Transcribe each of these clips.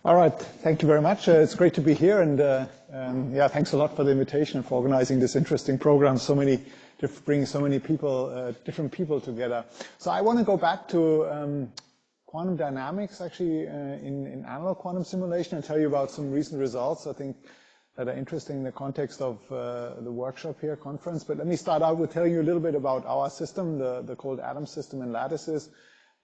All right, thank you very much. It's great to be here, and yeah, thanks a lot for the invitation and for organizing this interesting program. Bringing so many people, different people together. So I want to go back to quantum dynamics, actually, in analog quantum simulation, and tell you about some recent results, I think, that are interesting in the context of the workshop here, conference. But let me start out with telling you a little bit about our system, the cold atom system and lattices.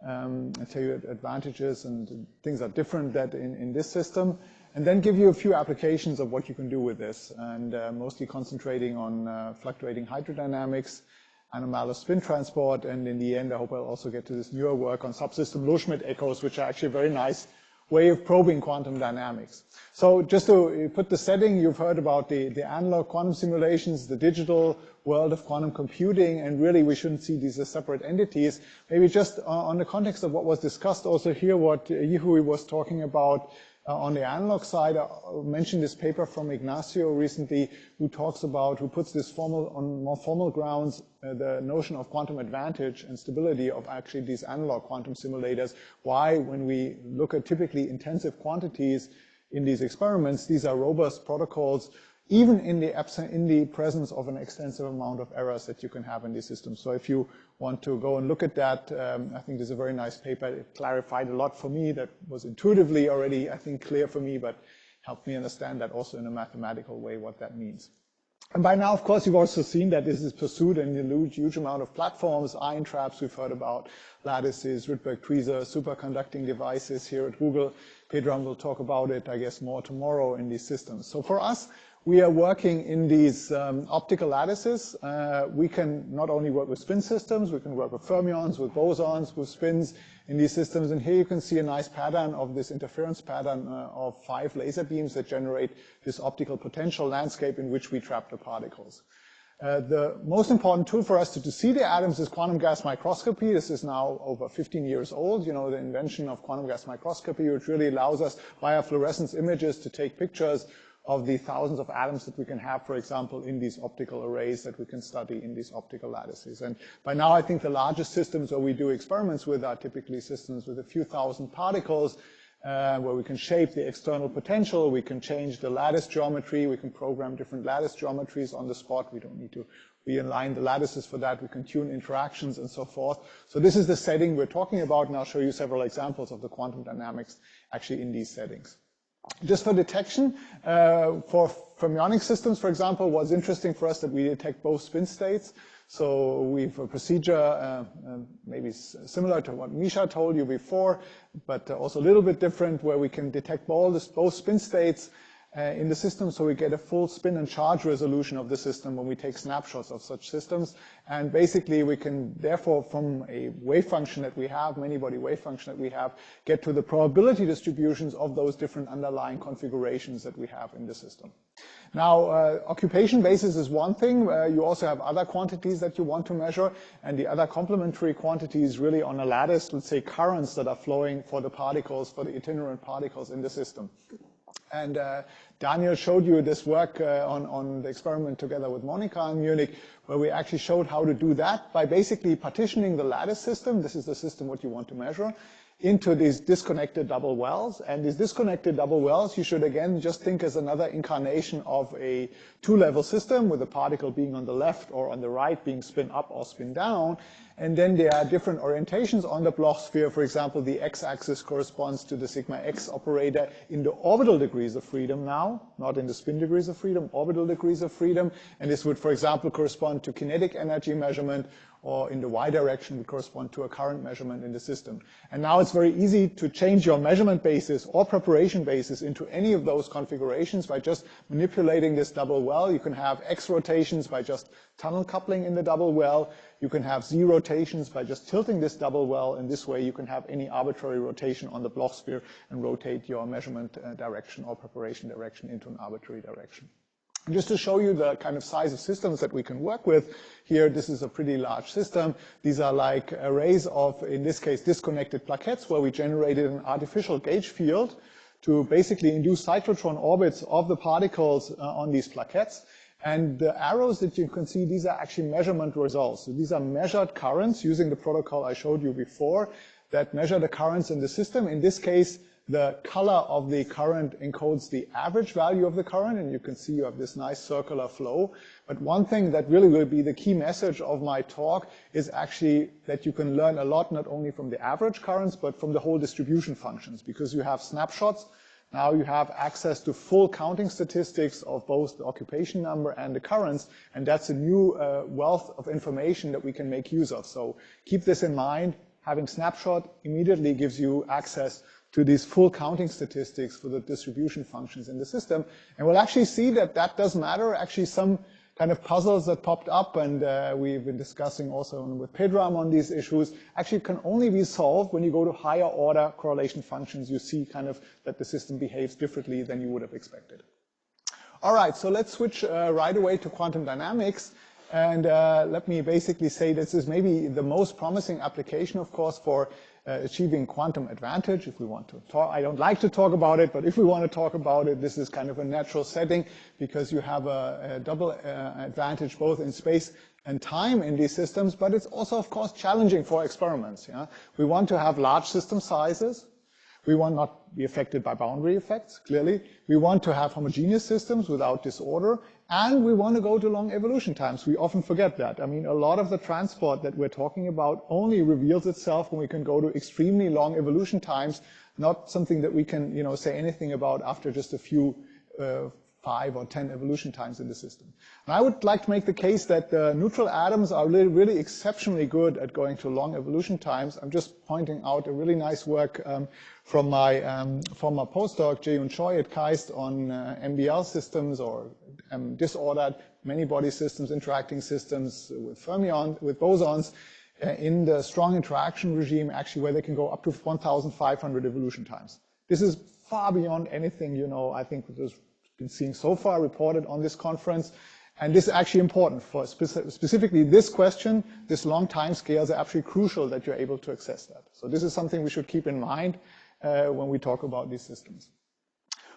I'll tell you advantages and things are different that in this system, and then give you a few applications of what you can do with this, and mostly concentrating on fluctuating hydrodynamics, anomalous spin transport, and in the end, I hope I'll also get to this newer work on subsystem Loschmidt echoes, which are actually a very nice way of probing quantum dynamics. So just to put the setting, you've heard about the analog quantum simulations, the digital world of quantum computing, and really we shouldn't see these as separate entities. Maybe just on the context of what was discussed also here, what Yihui was talking about on the analog side, I mentioned this paper from Ignacio recently, who puts this on more formal grounds, the notion of quantum advantage and stability of actually these analog quantum simulators. Why, when we look at typically intensive quantities in these experiments, these are robust protocols, even in the presence of an extensive amount of errors that you can have in these systems. So if you want to go and look at that, I think this is a very nice paper. It clarified a lot for me that was intuitively already, I think, clear for me, but helped me understand that also in a mathematical way, what that means. And by now, of course, you've also seen that this is pursued in a huge amount of platforms, ion traps we've heard about, lattices, Rydberg tweezers, superconducting devices here at Google. Pedram will talk about it, I guess, more tomorrow in these systems. So for us, we are working in these optical lattices. We can not only work with spin systems, we can work with fermions, with bosons, with spins in these systems. And here you can see a nice pattern of this interference pattern of 5 laser beams that generate this optical potential landscape in which we trap the particles. The most important tool for us to see the atoms is quantum gas microscopy. This is now over 15 years old. You know, the invention of quantum gas microscopy, which really allows us via fluorescence images to take pictures of the thousands of atoms that we can have, for example, in these optical arrays that we can study in these optical lattices. And by now, I think the largest systems where we do experiments with are typically systems with a few thousand particles, where we can shape the external potential, we can change the lattice geometry, we can program different lattice geometries on the spot. We don't need to realign the lattices for that. We can tune interactions and so forth. So this is the setting we're talking about, and I'll show you several examples of the quantum dynamics actually in these settings. Just for detection, for fermionic systems, for example, was interesting for us that we detect both spin states. So we have a procedure maybe similar to what Misha told you before, but also a little bit different, where we can detect both spin states in the system, so we get a full spin and charge resolution of the system when we take snapshots of such systems. And basically we can therefore, from a wave function that we have, many-body wave function that we have, get to the probability distributions of those different underlying configurations that we have in the system. Now, occupation basis is one thing. You also have other quantities that you want to measure, and the other complementary quantities really on a lattice, let's say currents that are flowing for the particles, for the itinerant particles in the system. And Daniel showed you this work on the experiment together with Monica in Munich, where we actually showed how to do that by basically partitioning the lattice system. This is the system what you want to measure, into these disconnected double wells. And these disconnected double wells, you should again just think as another incarnation of a two-level system, with the particle being on the left or on the right, being spin up or spin down. And then there are different orientations on the Bloch sphere. For example, the x-axis corresponds to the sigma x operator in the orbital degrees of freedom now, not in the spin degrees of freedom, orbital degrees of freedom. And this would, for example, correspond to kinetic energy measurement, or in the y direction would correspond to a current measurement in the system. And now it's very easy to change your measurement basis or preparation basis into any of those configurations by just manipulating this double well. You can have x rotations by just tunnel coupling in the double well. You can have z rotations by just tilting this double well. In this way, you can have any arbitrary rotation on the Bloch sphere and rotate your measurement direction or preparation direction into an arbitrary direction. And just to show you the kind of size of systems that we can work with here, this is a pretty large system. These are like arrays of, in this case, disconnected plaquettes, where we generated an artificial gauge field to basically induce cyclotron orbits of the particles on these plaquettes. And the arrows that you can see, these are actually measurement results. So these are measured currents using the protocol I showed you before that measure the currents in the system. In this case, the color of the current encodes the average value of the current, and you can see you have this nice circular flow. But one thing that really will be the key message of my talk is actually that you can learn a lot not only from the average currents, but from the whole distribution functions, because you have snapshots. Now you have access to full counting statistics of both the occupation number and the currents, and that's a new wealth of information that we can make use of. So keep this in mind. Having snapshot immediately gives you access to these full counting statistics for the distribution functions in the system. And we'll actually see that that does matter. Actually, some kind of puzzles that popped up, and we've been discussing also with Pedram on these issues, actually can only be solved when you go to higher order correlation functions. You see kind of that the system behaves differently than you would have expected. All right, so let's switch right away to quantum dynamics. And let me basically say this is maybe the most promising application, of course, for achieving quantum advantage, if we want to talk. I don't like to talk about it, but if we want to talk about it, this is kind of a natural setting, because you have a double advantage both in space and time in these systems, but it's also, of course, challenging for experiments. Yeah? We want to have large system sizes. We want not to be affected by boundary effects, clearly. We want to have homogeneous systems without disorder, and we want to go to long evolution times. We often forget that. I mean, a lot of the transport that we're talking about only reveals itself when we can go to extremely long evolution times, not something that we can, say anything about after just a few 5 or 10 evolution times in the system. And I would like to make the case that the neutral atoms are really exceptionally good at going to long evolution times. I'm just pointing out a really nice work from my former postdoc, Jae-Yoon Choi at KAIST, on MBL systems, or disordered many-body systems, interacting systems with fermions, with bosons, in the strong interaction regime, actually, where they can go up to 1,500 evolution times. This is far beyond anything, I think there's been seen so far reported on this conference. And this is actually important for specifically this question. This long time scales are absolutely crucial that you're able to access that. So this is something we should keep in mind when we talk about these systems.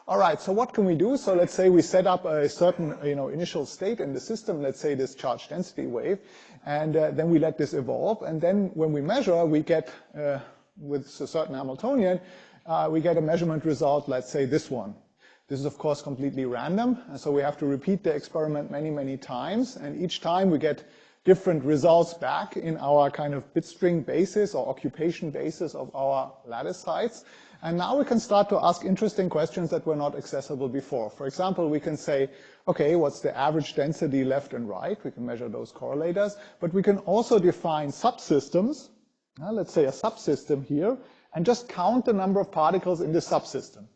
All right, so what can we do? So let's say we set up a certain initial state in the system, let's say this charge density wave, and then we let this evolve. And then when we measure, we get, with a certain Hamiltonian, we get a measurement result, let's say this one. This is, of course, completely random, and so we have to repeat the experiment many times, and each time we get different results back in our kind of bit string basis or occupation basis of our lattice sites. And now we can start to ask interesting questions that were not accessible before. For example, we can say, okay, what's the average density left and right? We can measure those correlators, but we can also define subsystems. Let's say a subsystem here, and just count the number of particles in this subsystem.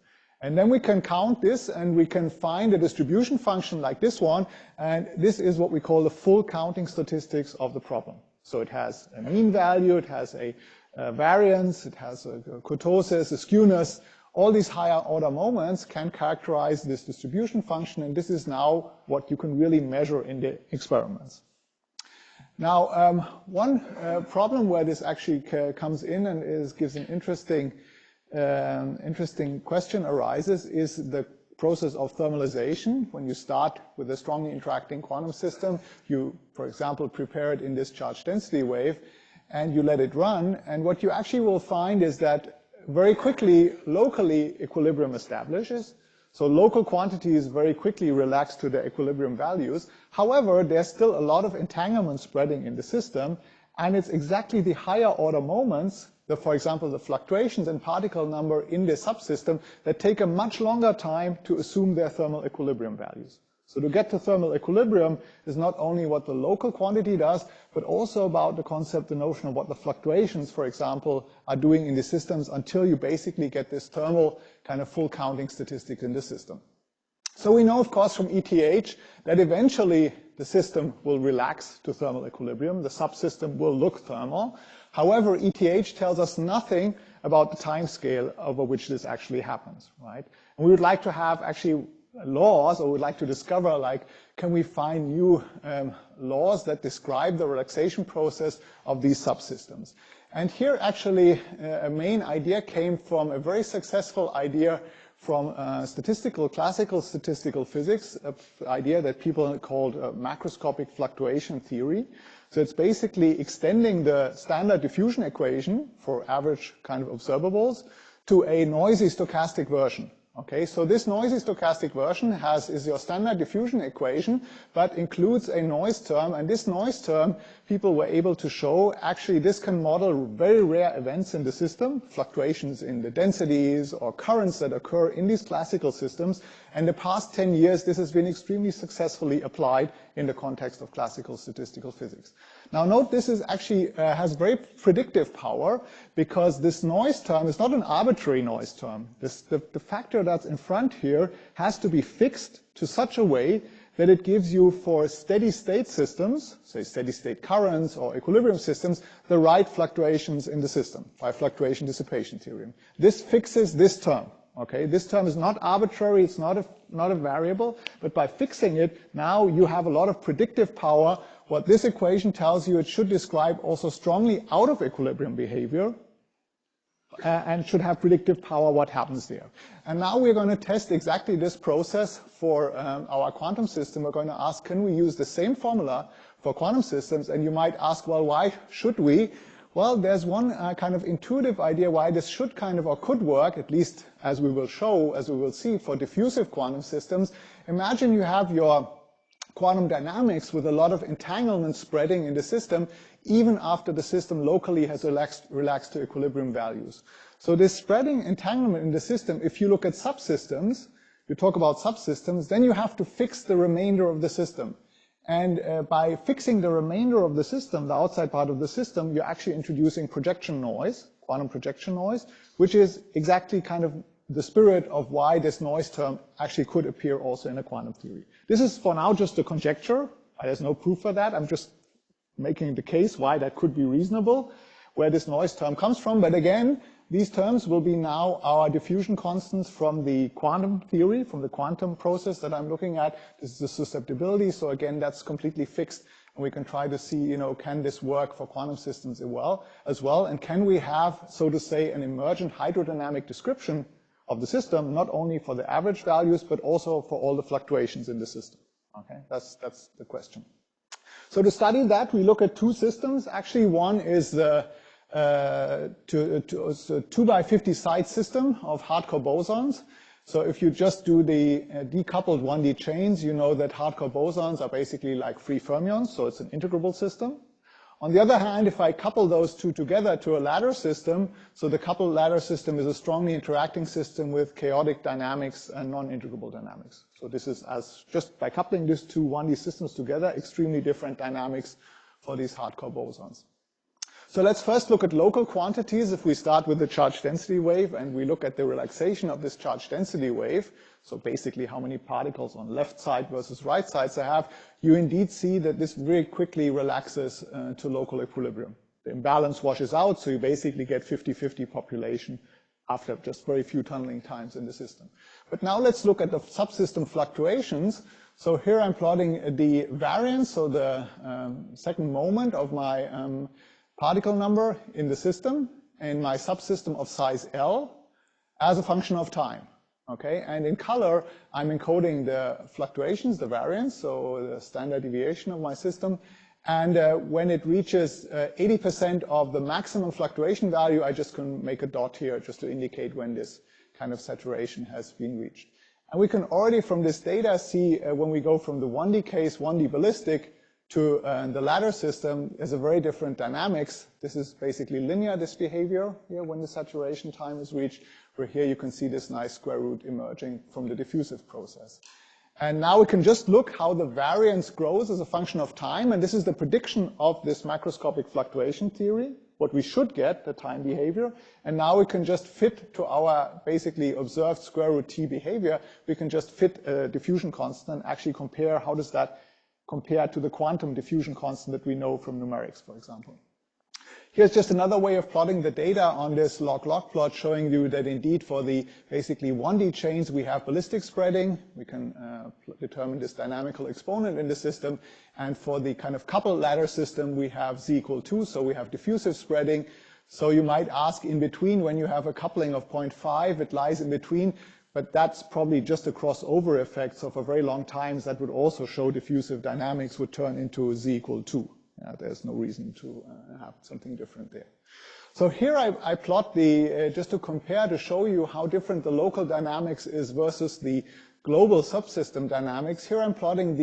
And then we can count this, and we can find a distribution function like this one, and this is what we call the full counting statistics of the problem. So it has a mean value, it has a variance, it has a kurtosis, a skewness. All these higher order moments can characterize this distribution function, and this is now what you can really measure in the experiments. Now, one problem where this actually comes in and gives an interesting question arises is the process of thermalization. When you start with a strongly interacting quantum system, you, for example, prepare it in this charge density wave, and you let it run, and what you actually will find is that very quickly, locally, equilibrium establishes. So local quantities very quickly relax to their equilibrium values. However, there's still a lot of entanglement spreading in the system, and it's exactly the higher order moments, for example, the fluctuations in particle number in the subsystem, that take a much longer time to assume their thermal equilibrium values. So to get to thermal equilibrium is not only what the local quantity does, but also about the concept, the notion of what the fluctuations, for example, are doing in the systems until you basically get this thermal kind of full counting statistic in the system. So we know, of course, from ETH that eventually the system will relax to thermal equilibrium. The subsystem will look thermal. However, ETH tells us nothing about the time scale over which this actually happens, right? And we would like to have actually laws, or we'd like to discover, like, can we find new laws that describe the relaxation process of these subsystems? And here, actually, a main idea came from a very successful idea from classical statistical physics, an idea that people called macroscopic fluctuation theory. So it's basically extending the standard diffusion equation for average kind of observables to a noisy stochastic version. Okay, so this noisy stochastic version is your standard diffusion equation, but includes a noise term, and this noise term, people were able to show, actually this can model very rare events in the system, fluctuations in the densities or currents that occur in these classical systems, and the past 10 years this has been extremely successfully applied in the context of classical statistical physics. Now note, this is actually has very predictive power, because this noise term is not an arbitrary noise term. The factor that's in front here has to be fixed to such a way that it gives you, for steady state systems, say steady state currents or equilibrium systems, the right fluctuations in the system by fluctuation dissipation theorem. This fixes this term. Okay, this term is not arbitrary, it's not a variable, but by fixing it, now you have a lot of predictive power. What this equation tells you, it should describe also strongly out of equilibrium behavior, and should have predictive power what happens there. And now we're going to test exactly this process for our quantum system. We're going to ask, can we use the same formula for quantum systems? And you might ask, well, why should we? Well, there's one kind of intuitive idea why this should kind of or could work, at least as we will show, as we will see for diffusive quantum systems. Imagine you have your quantum dynamics with a lot of entanglement spreading in the system, even after the system locally has relaxed to equilibrium values. So this spreading entanglement in the system, if you look at subsystems, you talk about subsystems, then you have to fix the remainder of the system. And by fixing the remainder of the system, the outside part of the system, you're actually introducing projection noise, quantum projection noise, which is exactly kind of the spirit of why this noise term actually could appear also in a quantum theory. This is for now just a conjecture. There's no proof for that. I'm just making the case why that could be reasonable, where this noise term comes from. But again, these terms will be now our diffusion constants from the quantum theory, from the quantum process that I'm looking at. This is the susceptibility. So again, that's completely fixed. And we can try to see, can this work for quantum systems as well? And can we have, so to say, an emergent hydrodynamic description of the system, not only for the average values, but also for all the fluctuations in the system? Okay, that's the question. So to study that, we look at two systems. Actually, one is the 2 by 50 side system of hardcore bosons. So if you just do the decoupled 1D chains, you know that hardcore bosons are basically like free fermions, so it's an integrable system. On the other hand, if I couple those two together to a ladder system, so the coupled ladder system is a strongly interacting system with chaotic dynamics and non-integrable dynamics. So this is, as just by coupling these two 1D systems together, extremely different dynamics for these hardcore bosons. So let's first look at local quantities. If we start with the charge density wave and we look at the relaxation of this charge density wave, so basically how many particles on left side versus right sides I have, you indeed see that this very quickly relaxes to local equilibrium. The imbalance washes out, so you basically get 50-50 population after just very few tunneling times in the system. But now let's look at the subsystem fluctuations. So here I'm plotting the variance, so the second moment of my particle number in the system and my subsystem of size L as a function of time. Okay, and in color, I'm encoding the fluctuations, the variance, so the standard deviation of my system. And when it reaches 80% of the maximum fluctuation value, I just can make a dot here just to indicate when this kind of saturation has been reached. And we can already from this data see when we go from the 1D case, 1D ballistic, to the ladder system, there's a very different dynamics. This is basically linear, this behavior here when the saturation time is reached, where here you can see this nice square root emerging from the diffusive process. And now we can just look how the variance grows as a function of time, and this is the prediction of this macroscopic fluctuation theory, what we should get, the time behavior. And now we can just fit to our basically observed square root t behavior, we can just fit a diffusion constant and actually compare how does that compared to the quantum diffusion constant that we know from numerics, for example. Here's just another way of plotting the data on this log-log plot, showing you that indeed for the basically 1D chains, we have ballistic spreading. We can determine this dynamical exponent in the system. And for the kind of coupled ladder system, we have z equal 2, so we have diffusive spreading. So you might ask in between, when you have a coupling of 0.5, it lies in between. But that's probably just a crossover effect. So for very long times, that would also show diffusive dynamics would turn into z equal 2. There's no reason to have something different there. So here I plot the, just to compare, to show you how different the local dynamics is versus the global subsystem dynamics. Here I'm plotting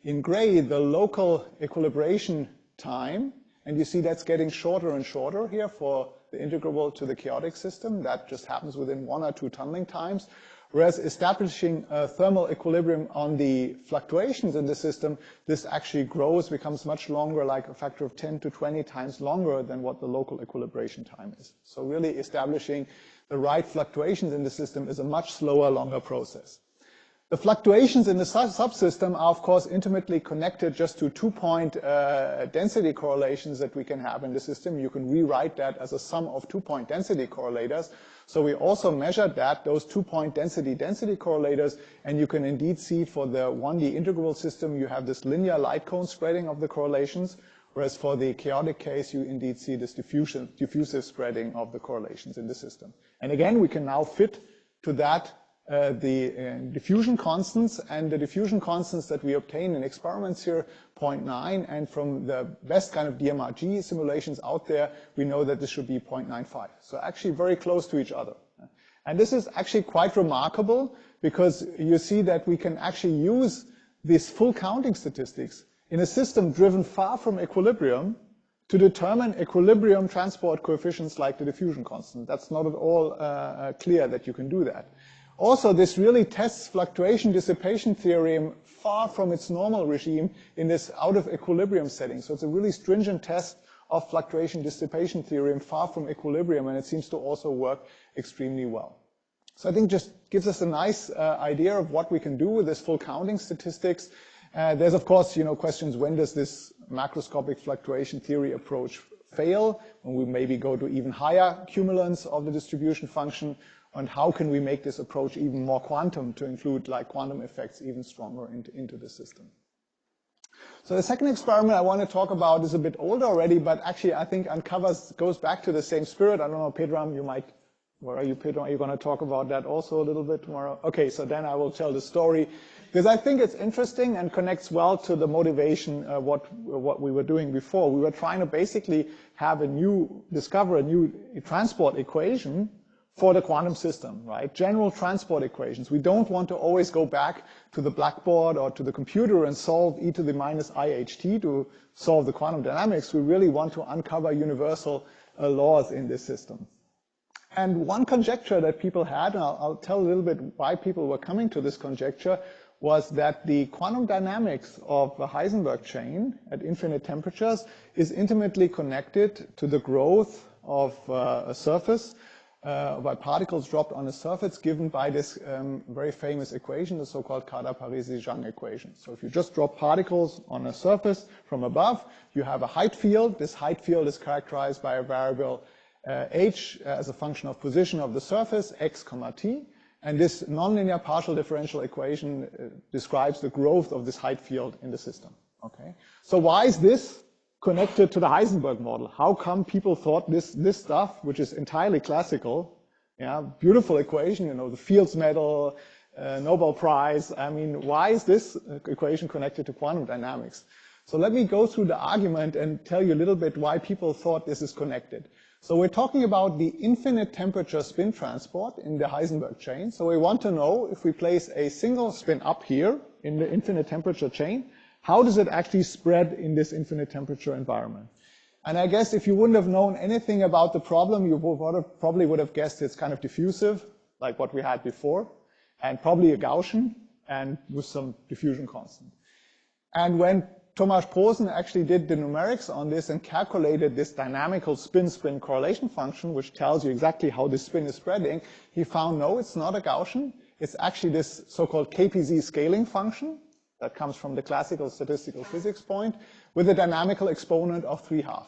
in gray, the local equilibration time, and you see that's getting shorter and shorter here for the integrable to the chaotic system. That just happens within 1 or 2 tunneling times. Whereas establishing a thermal equilibrium on the fluctuations in the system, this actually grows, becomes much longer, like a factor of 10 to 20 times longer than what the local equilibration time is. So really establishing the right fluctuations in the system is a much slower, longer process. The fluctuations in the subsystem are, of course, intimately connected just to 2-point density correlations that we can have in the system. You can rewrite that as a sum of 2-point density correlators. So we also measured that, those 2-point density correlators, and you can indeed see for the 1D integrable system, you have this linear light cone spreading of the correlations, whereas for the chaotic case, you indeed see this diffusive spreading of the correlations in the system. And again, we can now fit to that the diffusion constants, and the diffusion constants that we obtain in experiments here, 0.9, and from the best kind of DMRG simulations out there, we know that this should be 0.95. So actually very close to each other. And this is actually quite remarkable, because you see that we can actually use these full counting statistics in a system driven far from equilibrium to determine equilibrium transport coefficients like the diffusion constant. That's not at all clear that you can do that. Also, this really tests fluctuation dissipation theorem far from its normal regime in this out of equilibrium setting. So it's a really stringent test of fluctuation dissipation theorem far from equilibrium, and it seems to also work extremely well. So I think just gives us a nice idea of what we can do with this full counting statistics. There's, of course, questions, when does this macroscopic fluctuation theory approach fail, when we maybe go to even higher cumulants of the distribution function, and how can we make this approach even more quantum to include like quantum effects even stronger into the system. So the second experiment I want to talk about is a bit older already, but actually I think goes back to the same spirit. I don't know, Pedram, where are you, Pedram? Are you going to talk about that also a little bit tomorrow? Okay, so then I will tell the story, because I think it's interesting and connects well to the motivation what we were doing before. We were trying to basically discover a new transport equation for the quantum system, right? General transport equations. We don't want to always go back to the blackboard or to the computer and solve e to the minus iht to solve the quantum dynamics. We really want to uncover universal laws in this system. And one conjecture that people had, and I'll tell a little bit why people were coming to this conjecture, was that the quantum dynamics of the Heisenberg chain at infinite temperatures is intimately connected to the growth of a surface by particles dropped on a surface given by this very famous equation, the so-called Kardashev-Parisi-Jean equation. So if you just drop particles on a surface from above, you have a height field. This height field is characterized by a variable h as a function of position of the surface, x, t. And this nonlinear partial differential equation describes the growth of this height field in the system. Okay. So why is this connected to the Heisenberg model? How come people thought this stuff, which is entirely classical, beautiful equation, the Fields medal, Nobel Prize. I mean, why is this equation connected to quantum dynamics? So let me go through the argument and tell you a little bit why people thought this is connected. So we're talking about the infinite temperature spin transport in the Heisenberg chain. So we want to know, if we place a single spin up here in the infinite temperature chain, how does it actually spread in this infinite temperature environment? And I guess if you wouldn't have known anything about the problem, you probably would have guessed it's kind of diffusive, like what we had before, and probably a Gaussian, and with some diffusion constant. And when Thomas Posen actually did the numerics on this and calculated this dynamical spin-spin correlation function, which tells you exactly how this spin is spreading, he found, no, it's not a Gaussian. It's actually this so-called KPZ scaling function that comes from the classical statistical physics point with a dynamical exponent of 3/2.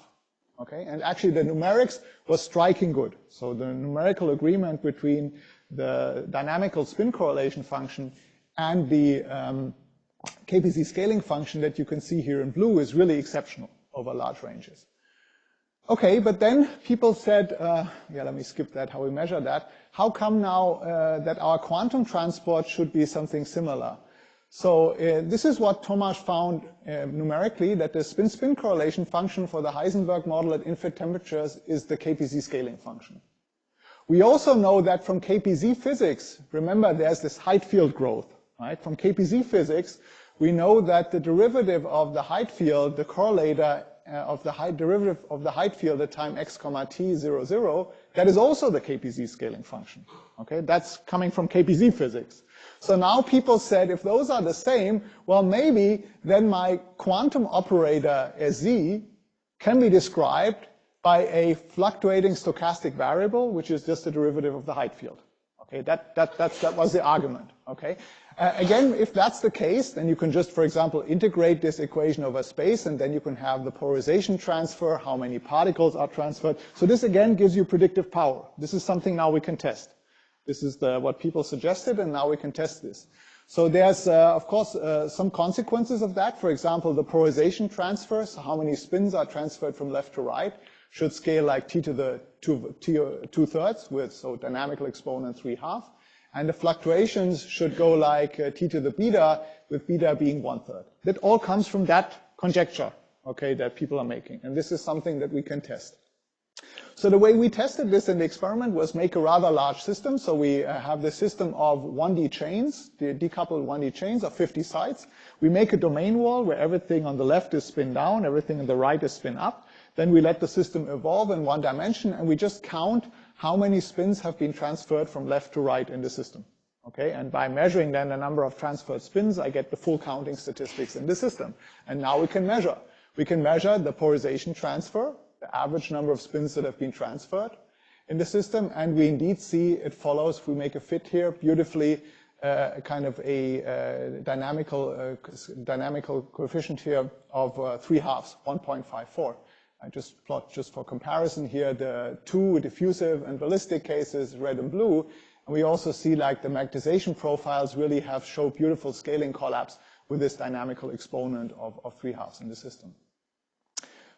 Okay, and actually the numerics was striking good. So the numerical agreement between the dynamical spin correlation function and the KPZ scaling function that you can see here in blue is really exceptional over large ranges. Okay, but then people said, let me skip that, how we measure that. How come now that our quantum transport should be something similar? So this is what Tomasz found numerically, that the spin-spin correlation function for the Heisenberg model at infinite temperatures is the KPZ scaling function. We also know that from KPZ physics, remember there's this height field growth, right? From KPZ physics, we know that the derivative of the height field, the correlator of the height derivative of the height field at time x comma t 0, 0, that is also the KPZ scaling function. Okay, that's coming from KPZ physics. So now people said, if those are the same, well, maybe then my quantum operator Z can be described by a fluctuating stochastic variable, which is just the derivative of the height field. Okay, that was the argument. Okay. Again, if that's the case, then you can just, for example, integrate this equation over space, and then you can have the polarization transfer, how many particles are transferred. So this again gives you predictive power. This is something now we can test. This is what people suggested, and now we can test this. So there's, of course, some consequences of that. For example, the polarization transfer, so how many spins are transferred from left to right, should scale like t to the 2/3 with, so dynamical exponent 3/2. And the fluctuations should go like t to the beta, with beta being 1/3. That all comes from that conjecture, okay, that people are making. And this is something that we can test. So the way we tested this in the experiment was make a rather large system. So we have the system of 1D chains, the decoupled 1D chains of 50 sites. We make a domain wall where everything on the left is spin down, everything on the right is spin up. Then we let the system evolve in one dimension, and we just count how many spins have been transferred from left to right in the system. Okay, and by measuring then the number of transferred spins, I get the full counting statistics in the system. And now we can measure. We can measure the polarization transfer, the average number of spins that have been transferred in the system, and we indeed see it follows, if we make a fit here, beautifully kind of a dynamical coefficient here of 3/2, 1.54. I just plot just for comparison here the two diffusive and ballistic cases, red and blue, and we also see like the magnetization profiles really show beautiful scaling collapse with this dynamical exponent of 3/2 in the system.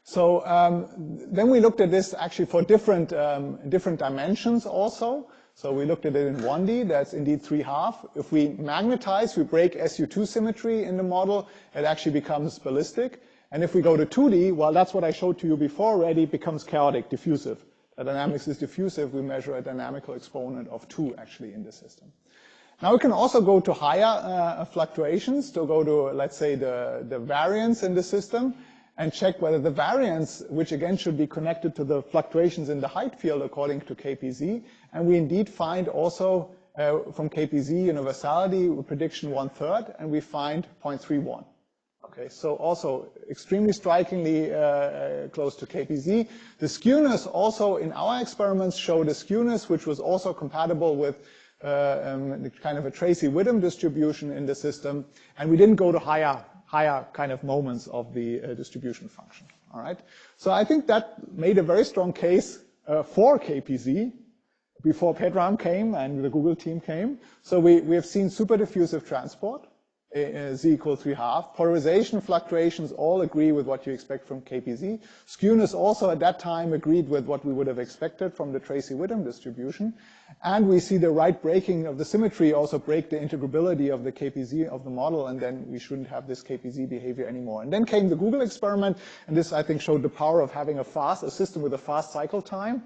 So then we looked at this actually for different dimensions also. So we looked at it in 1D, that's indeed 3/2. If we magnetize, we break SU2 symmetry in the model, it actually becomes ballistic. And if we go to 2D, well, that's what I showed to you before already, it becomes chaotic, diffusive. The dynamics is diffusive, we measure a dynamical exponent of 2 actually in the system. Now we can also go to higher fluctuations, to go to, let's say, the variance in the system, and check whether the variance, which again should be connected to the fluctuations in the height field according to KPZ, and we indeed find also from KPZ universality prediction 1/3, and we find 0.31. Okay, so also extremely strikingly close to KPZ. The skewness also in our experiments showed a skewness which was also compatible with kind of a Tracy-Widom distribution in the system, and we didn't go to higher kind of moments of the distribution function. All right, so I think that made a very strong case for KPZ before Pedram came and the Google team came. So we have seen super diffusive transport. Z equals 3/2. Polarization fluctuations all agree with what you expect from KPZ. Skewness also at that time agreed with what we would have expected from the Tracy-Widom distribution. And we see the right breaking of the symmetry also break the integrability of the KPZ of the model, and then we shouldn't have this KPZ behavior anymore. And then came the Google experiment, and this I think showed the power of having a system with a fast cycle time.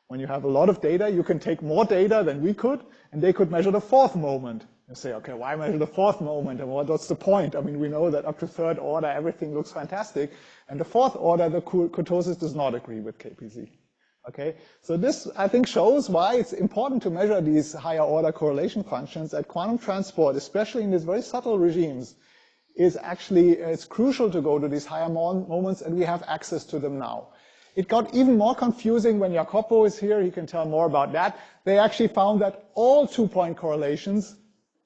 When you have a lot of data, you can take more data than we could, and they could measure the fourth moment. You say, okay, why measure the fourth moment, and what's the point? I mean, we know that up to third order, everything looks fantastic, and the fourth order, the kurtosis does not agree with KPZ. Okay, so this, I think, shows why it's important to measure these higher order correlation functions at quantum transport, especially in these very subtle regimes, is actually, it's crucial to go to these higher moments, and we have access to them now. It got even more confusing when Jacopo is here, he can tell more about that. They actually found that all 2-point correlations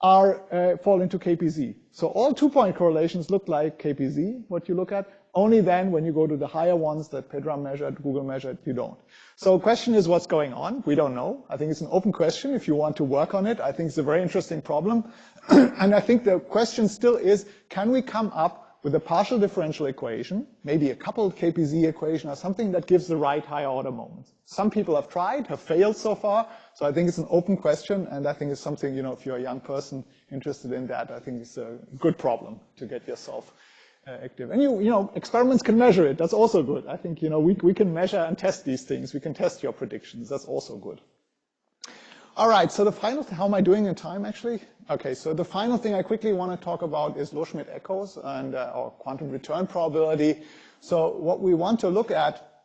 fall into KPZ. So all 2-point correlations look like KPZ, what you look at. Only then, when you go to the higher ones that Pedram measured, Google measured, you don't. So the question is, what's going on? We don't know. I think it's an open question. If you want to work on it, I think it's a very interesting problem. And I think the question still is, can we come up with a partial differential equation, maybe a coupled KPZ equation or something that gives the right higher order moments. Some people have tried, have failed so far, so I think it's an open question, and I think it's something, you know, if you're a young person interested in that, I think it's a good problem to get yourself active. And you know, experiments can measure it, that's also good. I think, you know, we can measure and test these things, we can test your predictions, that's also good. All right, so the final thing, how am I doing in time actually? Okay, so the final thing I quickly want to talk about is Loschmidt echoes and or quantum return probability. So what we want to look at,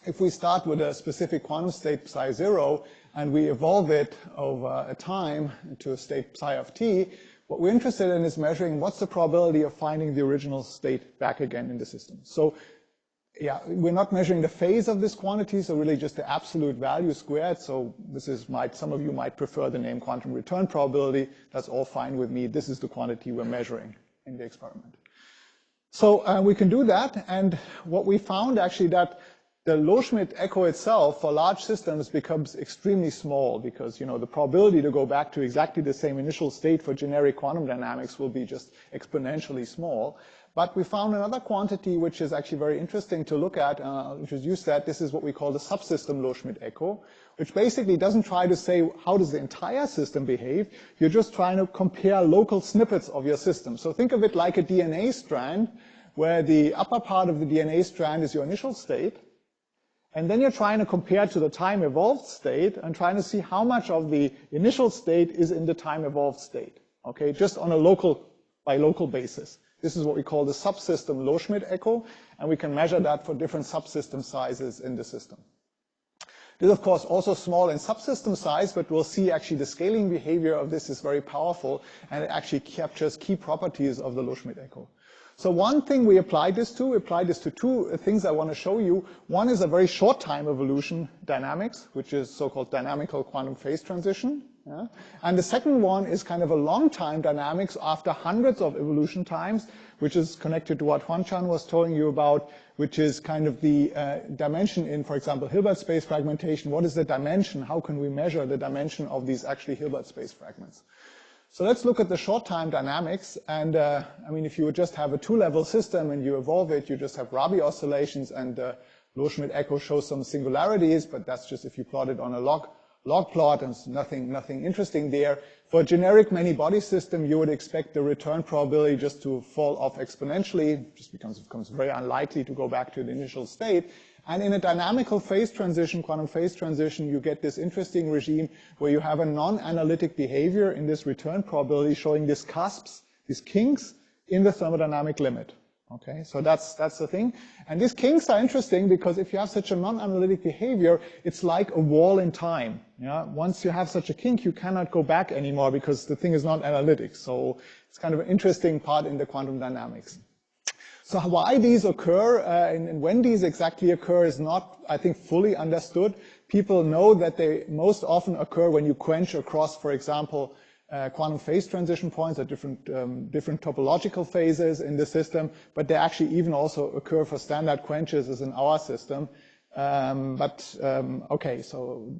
if we start with a specific quantum state psi 0 and we evolve it over a time to a state psi of t, what we're interested in is measuring what's the probability of finding the original state back again in the system. So yeah, we're not measuring the phase of this quantity, so really just the absolute value squared. So this is, some of you might prefer the name quantum return probability. That's all fine with me. This is the quantity we're measuring in the experiment. So we can do that, and what we found actually that the Loschmidt echo itself for large systems becomes extremely small because, you know, the probability to go back to exactly the same initial state for generic quantum dynamics will be just exponentially small. But we found another quantity which is actually very interesting to look at, introduce that. This is what we call the subsystem Loschmidt echo, which basically doesn't try to say how does the entire system behave. You're just trying to compare local snippets of your system. So think of it like a DNA strand, where the upper part of the DNA strand is your initial state, and then you're trying to compare to the time evolved state and trying to see how much of the initial state is in the time evolved state, okay, just on a local by local basis. This is what we call the subsystem Loschmidt echo, and we can measure that for different subsystem sizes in the system. This is, of course, also small in subsystem size, but we'll see actually the scaling behavior of this is very powerful, and it actually captures key properties of the Loschmidt echo. So one thing we applied this to two things I want to show you. One is a very short time evolution dynamics, which is so-called dynamical quantum phase transition. Yeah? And the second one is kind of a long time dynamics after hundreds of evolution times, which is connected to what Huanchan was telling you about, which is kind of the dimension in, for example, Hilbert space fragmentation. What is the dimension? How can we measure the dimension of these actually Hilbert space fragments? So let's look at the short time dynamics. And I mean, if you would just have a two-level system and you evolve it, you just have Rabi oscillations, and Loschmidt echo shows some singularities, but that's just if you plot it on a log plot, and nothing interesting there. For a generic many-body system, you would expect the return probability just to fall off exponentially, just because it becomes very unlikely to go back to the initial state. And in a dynamical phase transition, quantum phase transition, you get this interesting regime where you have a non-analytic behavior in this return probability showing these cusps, these kinks in the thermodynamic limit. Okay, so that's the thing. And these kinks are interesting because if you have such a non-analytic behavior, it's like a wall in time. Yeah? Once you have such a kink, you cannot go back anymore because the thing is not analytic. So it's kind of an interesting part in the quantum dynamics. So why these occur and when these exactly occur is not, I think, fully understood. People know that they most often occur when you quench across, for example, quantum phase transition points at different topological phases in the system, but they actually even also occur for standard quenches as in our system. Okay, so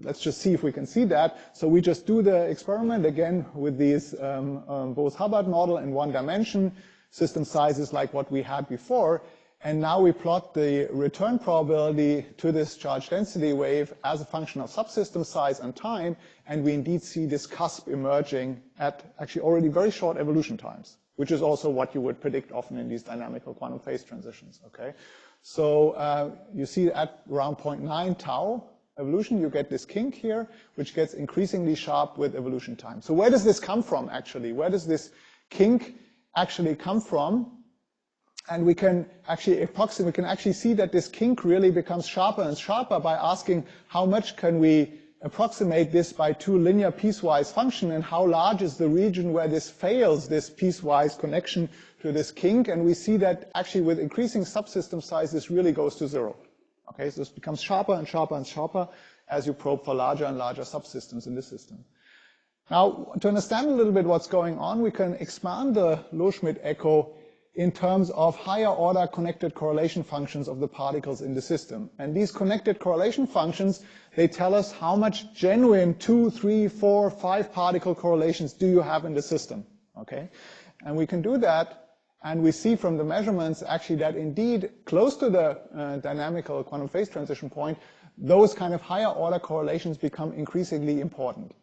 let's just see if we can see that. So we just do the experiment again with these Bose-Hubbard model in one dimension, system sizes like what we had before, and now we plot the return probability to this charge density wave as a function of subsystem size and time, and we indeed see this cusp emerging at actually already very short evolution times, which is also what you would predict often in these dynamical quantum phase transitions, okay? So you see at around 0.9 tau evolution, you get this kink here, which gets increasingly sharp with evolution time. So where does this come from, actually? Where does this kink actually come from? And we can actually see that this kink really becomes sharper and sharper by asking how much can we approximate this by two linear piecewise function, and how large is the region where this fails, this piecewise connection to this kink. And we see that actually with increasing subsystem size, this really goes to zero. Okay, so this becomes sharper and sharper and sharper as you probe for larger and larger subsystems in the system. Now, to understand a little bit what's going on, we can expand the Loschmidt echo in terms of higher order connected correlation functions of the particles in the system. And these connected correlation functions, they tell us how much genuine 2, 3, 4, 5 particle correlations do you have in the system, okay? And we can do that And we see from the measurements actually that indeed close to the dynamical quantum phase transition point, those kind of higher order correlations become increasingly important.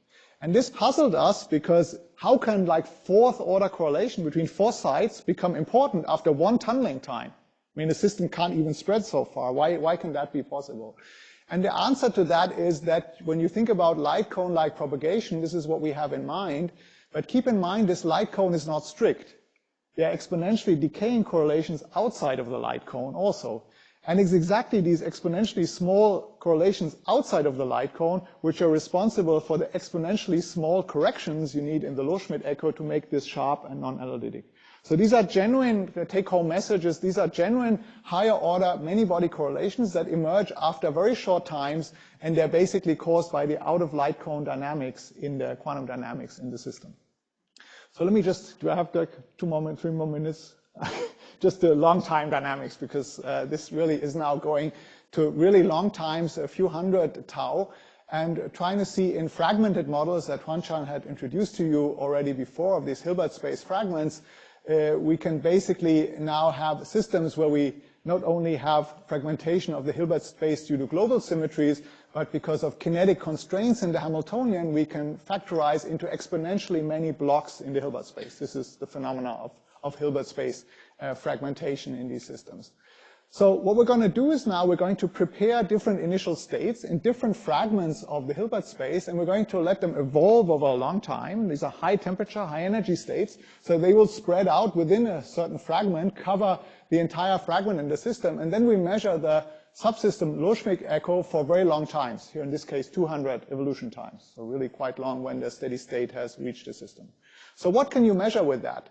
And this puzzled us because how can like fourth order correlation between 4 sites become important after 1 tunneling time? I mean, the system can't even spread so far. Why can that be possible? And the answer to that is that when you think about light cone-like propagation, this is what we have in mind. But keep in mind, this light cone is not strict. There are exponentially decaying correlations outside of the light cone also. And it's exactly these exponentially small correlations outside of the light cone which are responsible for the exponentially small corrections you need in the Loschmidt echo to make this sharp and non-analytic. So these are genuine take-home messages. These are genuine higher order many-body correlations that emerge after very short times, and they're basically caused by the out-of-light cone dynamics in the quantum dynamics in the system. So let me just, do I have like 3 more minutes? Just the long time dynamics, because this really is now going to really long times, a few hundred tau, and trying to see in fragmented models that Huanchan had introduced to you already before of these Hilbert space fragments, we can basically now have systems where we not only have fragmentation of the Hilbert space due to global symmetries, but because of kinetic constraints in the Hamiltonian, we can factorize into exponentially many blocks in the Hilbert space. This is the phenomena of Hilbert space fragmentation in these systems. So what we're going to do is now we're going to prepare different initial states in different fragments of the Hilbert space, and we're going to let them evolve over a long time. These are high temperature, high energy states, so they will spread out within a certain fragment, cover the entire fragment in the system, and then we measure the subsystem Loschmidt echo for very long times, here in this case 200 evolution times, so really quite long when the steady state has reached the system. So what can you measure with that?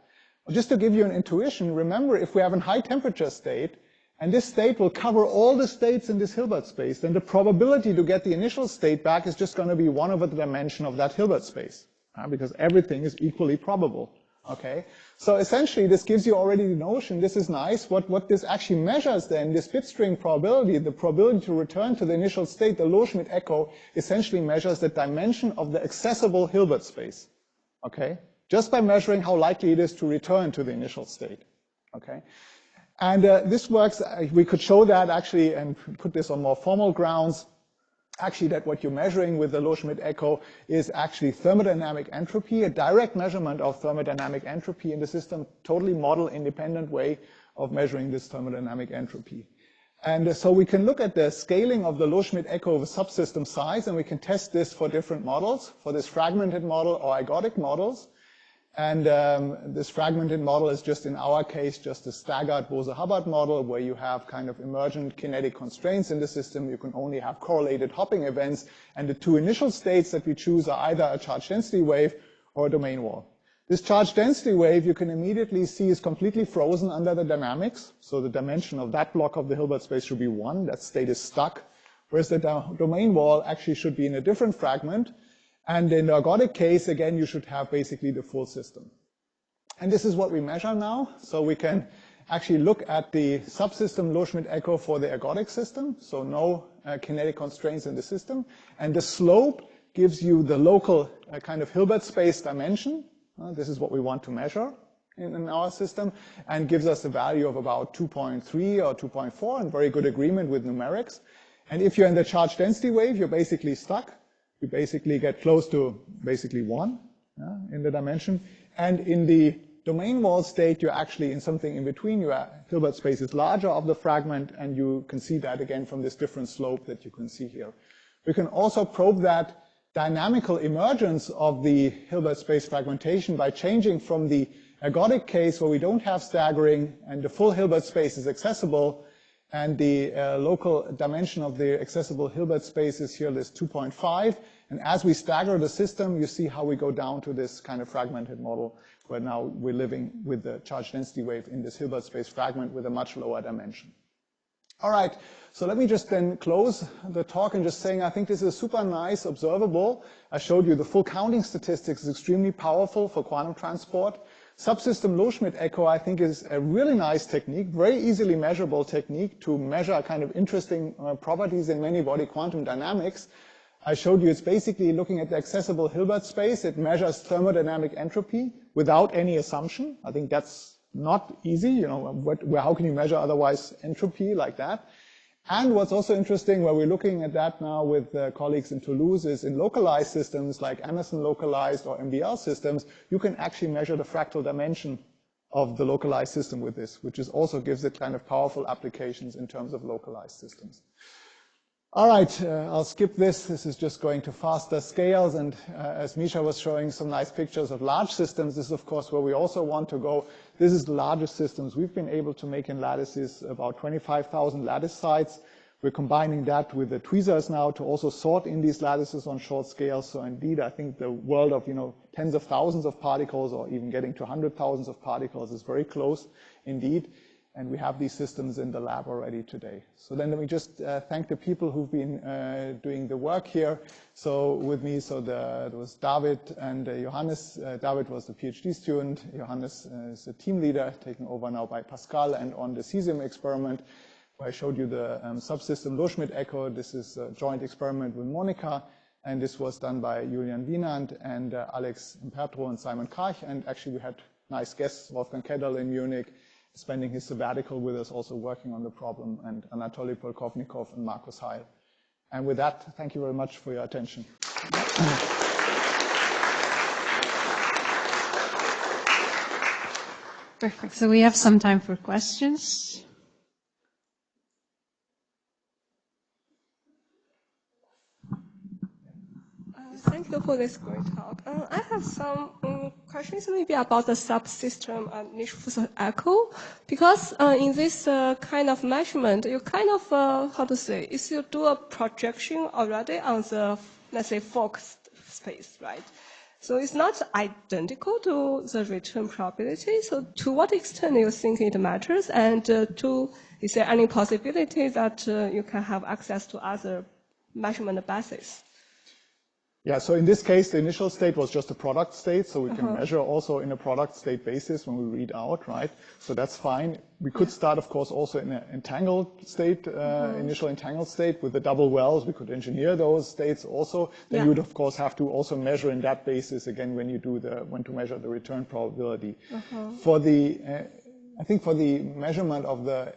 Well, just to give you an intuition, remember if we have a high temperature state, and this state will cover all the states in this Hilbert space, then the probability to get the initial state back is just going to be 1 over the dimension of that Hilbert space, because everything is equally probable. Okay, so essentially this gives you already the notion, this is nice. What this actually measures then, this bit string probability, the probability to return to the initial state, the Loschmidt echo, essentially measures the dimension of the accessible Hilbert space. Okay, just by measuring how likely it is to return to the initial state. Okay. And this works, we could show that actually and put this on more formal grounds, actually that what you're measuring with the Loschmidt echo is actually thermodynamic entropy, a direct measurement of thermodynamic entropy in the system, totally model independent way of measuring this thermodynamic entropy. And so we can look at the scaling of the Loschmidt echo of a subsystem size, and we can test this for different models, for this fragmented model or ergodic models. And this fragmented model is just, in our case, just a staggered Bose-Hubbard model where you have kind of emergent kinetic constraints in the system. You can only have correlated hopping events. And the 2 initial states that we choose are either a charge density wave or a domain wall. This charge density wave you can immediately see is completely frozen under the dynamics. So the dimension of that block of the Hilbert space should be 1. That state is stuck. Whereas the domain wall actually should be in a different fragment. And in the ergodic case, again, you should have basically the full system. And this is what we measure now. So we can actually look at the subsystem Loschmidt echo for the ergodic system. So no kinetic constraints in the system. And the slope gives you the local kind of Hilbert space dimension. This is what we want to measure in our system, and gives us a value of about 2.3 or 2.4, and very good agreement with numerics. And if you're in the charge density wave, you're basically stuck. You basically get close to basically 1 in the dimension. And in the domain wall state, you're actually in something in between. Your Hilbert space is larger of the fragment, and you can see that again from this different slope that you can see here. We can also probe that dynamical emergence of the Hilbert space fragmentation by changing from the ergodic case where we don't have staggering and the full Hilbert space is accessible, and the local dimension of the accessible Hilbert space is here, this 2.5. And as we stagger the system, you see how we go down to this kind of fragmented model, where now we're living with the charge density wave in this Hilbert space fragment with a much lower dimension. All right, so let me just then close the talk and just saying I think this is super nice, observable. I showed you the full counting statistics is extremely powerful for quantum transport. Subsystem Loschmidt echo, I think, is a really nice technique, very easily measurable technique to measure kind of interesting properties in many-body quantum dynamics. I showed you it's basically looking at the accessible Hilbert space. It measures thermodynamic entropy without any assumption. I think that's not easy. You know, how can you measure otherwise entropy like that? And what's also interesting, where we're looking at that now with colleagues in Toulouse, is in localized systems like Emerson localized or MBL systems, you can actually measure the fractal dimension of the localized system with this, which is also gives it kind of powerful applications in terms of localized systems. All right, I'll skip this. This is just going to faster scales. And as Misha was showing some nice pictures of large systems, this is, of course, where we also want to go. This is the largest systems we've been able to make in lattices, about 25,000 lattice sites. We're combining that with the tweezers now to also sort in these lattices on short scales. So indeed, I think the world of, tens of thousands of particles or even getting to 100,000 of particles is very close indeed. And we have these systems in the lab already today. So then let me just thank the people who've been doing the work here. So with me, there was David and Johannes. David was the PhD student. Johannes is a team leader, taken over now by Pascal. And on the cesium experiment, where I showed you the subsystem Loschmidt echo, this is a joint experiment with Monica. And this was done by Julian Wienand and Alex Impertro and Simon Karch. And actually, we had nice guests, Wolfgang Kedderl in Munich, spending his sabbatical with us, also working on the problem, and Anatoly Polkovnikov and Markus Heil. And with that, thank you very much for your attention. Perfect. So we have some time for questions. Thank you for this great talk. I have some questions maybe about the subsystem niche echo, because in this kind of measurement, you kind of, is you do a projection already on the, let's say, focused space, right? So it's not identical to the return probability. So to what extent do you think it matters? And is there any possibility that you can have access to other measurement bases? Yeah, so in this case, the initial state was just a product state, so we can measure also in a product state basis when we read out, right? So that's fine. We could start, of course, also in an entangled state, initial entangled state with the double wells. We could engineer those states also. Then you would, of course, have to also measure in that basis again when you do when to measure the return probability. For the, I think for the measurement of the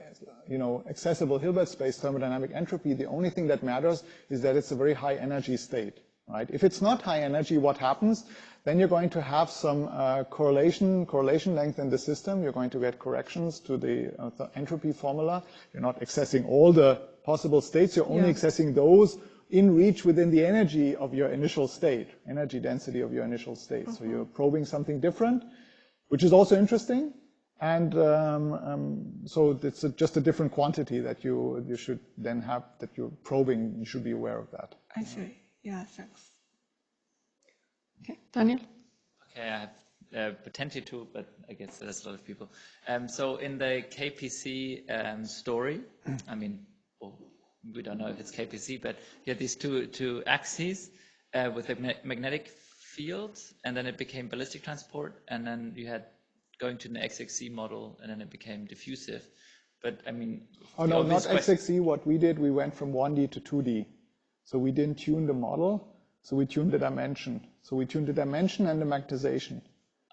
accessible Hilbert space thermodynamic entropy, the only thing that matters is that it's a very high energy state. Right? If it's not high energy, what happens? Then you're going to have some correlation length in the system. You're going to get corrections to the entropy formula. You're not accessing all the possible states. You're only accessing those in reach within the energy of your initial state, energy density of your initial state. So you're probing something different, which is also interesting. And so it's just a different quantity that you should then have, that you're probing. You should be aware of that. I see. Yeah, thanks. Okay, Daniel? Okay, I have potentially two, but I guess there's a lot of people. So in the KPC story, I mean, we don't know if it's KPC, but you had these two axes with a magnetic field, and then it became ballistic transport, and then you had going to an XXC model, and then it became diffusive. But I mean... Oh, no, not XXC. What we did, we went from 1D to 2D. So we didn't tune the model, so we tuned the dimension. So we tuned the dimension and the magnetization.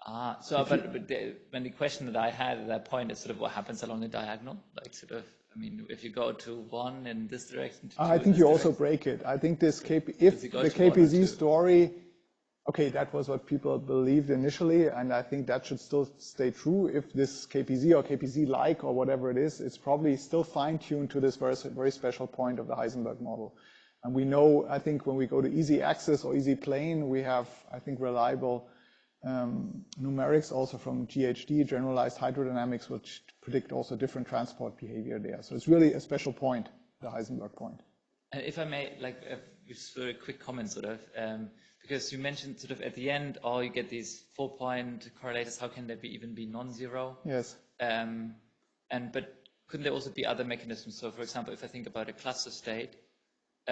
But when the question that I had at that point is sort of what happens along the diagonal, like sort of, I mean, if you go to 1 in this direction, to 2 I think you also break it. I think this if the KPZ story, okay, that was what people believed initially, and I think that should still stay true. If this KPZ or KPZ-like or whatever it is, it's probably still fine-tuned to this very special point of the Heisenberg model. And we know, I think, when we go to easy axis or easy plane, we have, I think, reliable numerics also from GHD, generalized hydrodynamics, which predict also different transport behavior there. So it's really a special point, the Heisenberg point. And if I may, like, just a quick comment, sort of, because you mentioned sort of at the end, you get these 4-point correlators. How can they even be non-zero? Yes. But couldn't there also be other mechanisms? So, for example, if I think about a cluster state,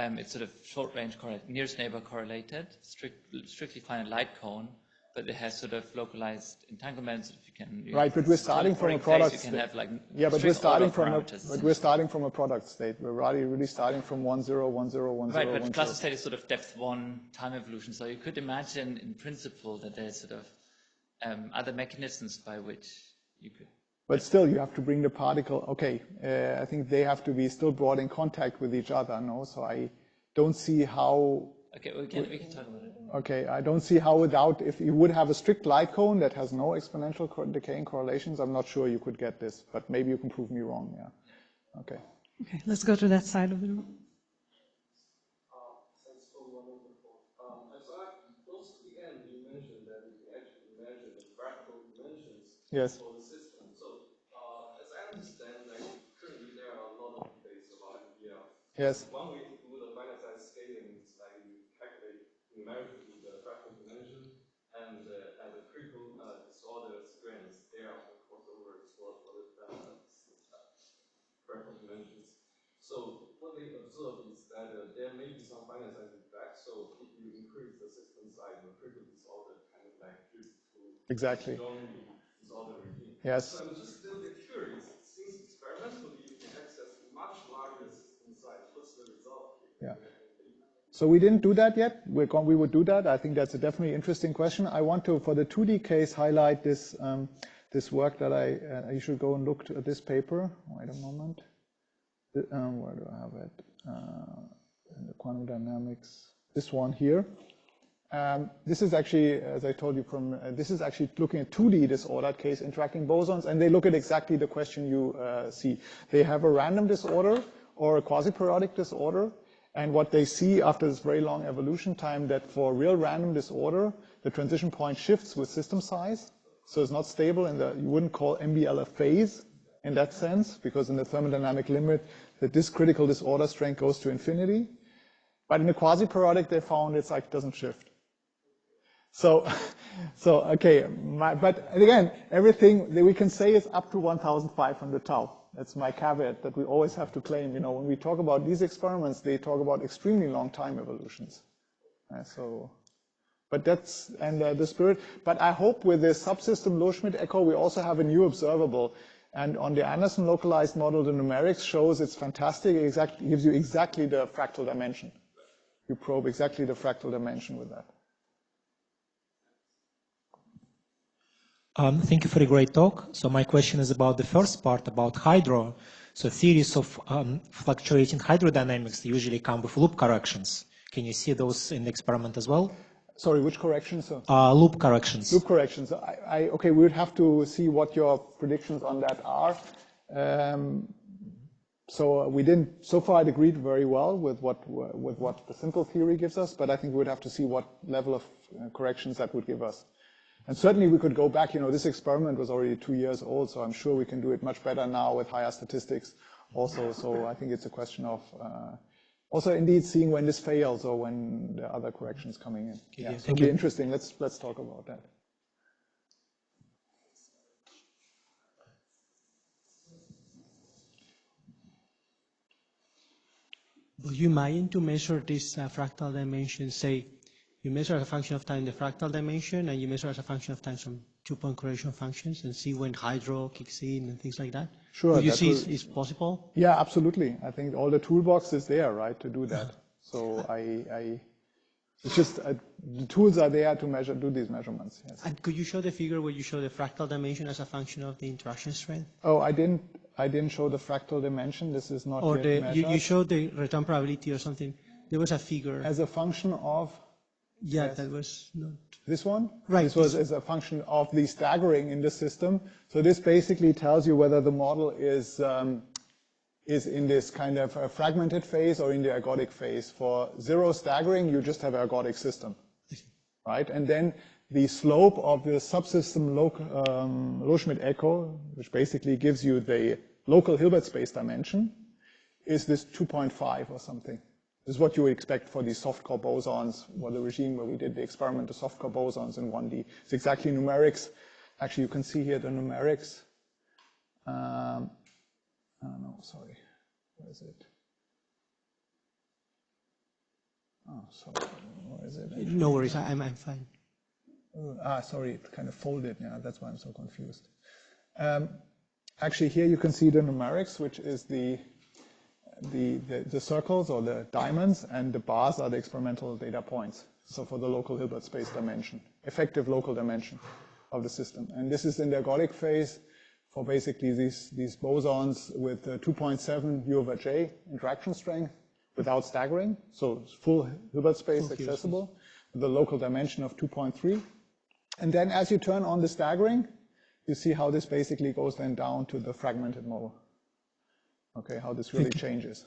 it's sort of short-range nearest neighbor correlated, strictly finite light cone, but it has sort of localized entanglements. If you can, right, but we're starting from a product state. You can have like but we're starting from a product state. We're really starting from 1, 0, 1, 0, 1, 0. Right, but cluster state is sort of depth 1 time evolution. So you could imagine, in principle, that there's sort of other mechanisms by which you could But still, you have to bring the particle. Okay, I think they have to be still brought in contact with each other. No, so I don't see how. Okay, we can talk about it. Okay, I don't see how without, if you would have a strict light cone that has no exponential decaying correlations, I'm not sure you could get this, but maybe you can prove me wrong. Yeah. Okay. Okay, let's go to that side of the room. Thanks for wonderful. So close to the end, you mentioned that you can actually measure the fractal dimensions Yes. for the system. So as I understand, like currently there are a lot of debates about MPL. Yes. One way to do the finite size scaling is like you calculate numerically the fractal dimension and the critical disorder strands there are the crossovers for the fractal dimensions. So what they observe is that there may be some finite size effects. So if you increase the system size, the critical disorder kind of like drifts to Exactly. disorder regime. Yes. So I'm just a little bit curious. Since experimentally you can access much larger system size, what's the result? Yeah. So we didn't do that yet. We would do that. I think that's a definitely interesting question. I want to, for the 2D case, highlight this this work that you should go and look at this paper. Wait a moment. Where do I have it? In the quantum dynamics. This one here. This is actually, as I told you, this is actually looking at 2D disordered case interacting bosons, and they look at exactly the question you see. They have a random disorder or a quasi-periodic disorder, and what they see after this very long evolution time, that for real random disorder, the transition point shifts with system size, so it's not stable, and you wouldn't call MBL a phase in that sense, because in the thermodynamic limit, this critical disorder strength goes to infinity. But in the quasi-periodic, they found it's like doesn't shift. So okay, but again, everything that we can say is up to 1,500 tau. That's my caveat that we always have to claim. You know, when we talk about these experiments, they talk about extremely long time evolutions. But that's, and the spirit, but I hope with this subsystem Loschmidt echo, we also have a new observable. And on the Anderson localized model, the numerics shows it's fantastic. It gives you exactly the fractal dimension. You probe exactly the fractal dimension with that. Thank you for a great talk. So my question is about the first part, about hydro. So theories of fluctuating hydrodynamics usually come with loop corrections. Can you see those in the experiment as well? Sorry, which corrections? Loop corrections. Loop corrections. Okay, we would have to see what your predictions on that are. So we didn't, so far it agreed very well with what the simple theory gives us, but I think we would have to see what level of corrections that would give us. And certainly we could go back, you know, this experiment was already 2 years old, so I'm sure we can do it much better now with higher statistics also. So I think it's a question of also indeed seeing when this fails or when there are other corrections coming in. Yeah, so it'll be interesting. Let's talk about that. Would you mind to measure this fractal dimension, say, you measure as a function of time the fractal dimension, and you measure as a function of time some two-point correlation functions, and see when hydro kicks in and things like that? Sure. Would you see it's possible? Yeah, absolutely. I think all the toolbox is there, right, to do that. So it's just the tools are there to do these measurements. Yes. And could you show the figure where you show the fractal dimension as a function of the interaction strength? Oh, I didn't show the fractal dimension. This is not or yet measured. You showed the return probability or something. There was a figure. As a function of? Yeah, yes. that was not. This one? Right. This was as a function of the staggering in the system. So this basically tells you whether the model is in this kind of a fragmented phase or in the ergodic phase. For zero staggering, you just have an ergodic system, right? And then the slope of the subsystem Loschmidt echo, which basically gives you the local Hilbert space dimension, is this 2.5 or something. This is what you would expect for these soft core bosons, or the regime where we did the experiment, the soft core bosons in 1D. It's exactly numerics. Actually, you can see here the numerics. Oh, no, sorry. Where is it? Oh, sorry. Where is it? Actually? No worries, I'm fine. Sorry, it kind of folded. Yeah, that's why I'm so confused. Actually, here you can see the numerics, which is the circles or the diamonds, and the bars are the experimental data points. So for the local Hilbert space dimension, effective local dimension of the system. And this is in the ergodic phase for basically these bosons with 2.7 U over J interaction strength without staggering. So it's full Hilbert space accessible with a local dimension of 2.3. And then as you turn on the staggering, you see how this basically goes then down to the fragmented model. Okay, how this really changes.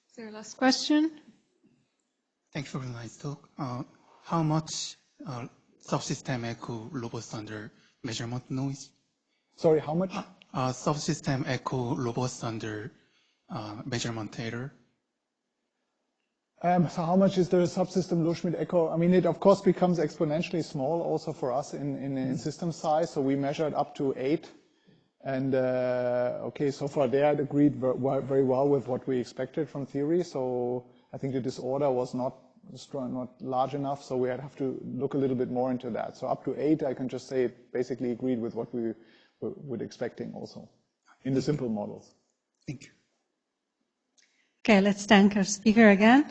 Is there a last question? Thanks for the nice talk. How much subsystem echo robust under measurement noise? Sorry, how much? Subsystem echo robust under measurement error. So how much is the subsystem Loschmidt echo? I mean, it of course becomes exponentially small also for us in system size. So we measured up to 8. And okay, so far there it agreed very well with what we expected from theory. So I think the disorder was not strong, not large enough. So we have to look a little bit more into that. So up to 8, I can just say it basically agreed with what we were expecting also in the simple models. Thank you. Okay, let's thank our speaker again.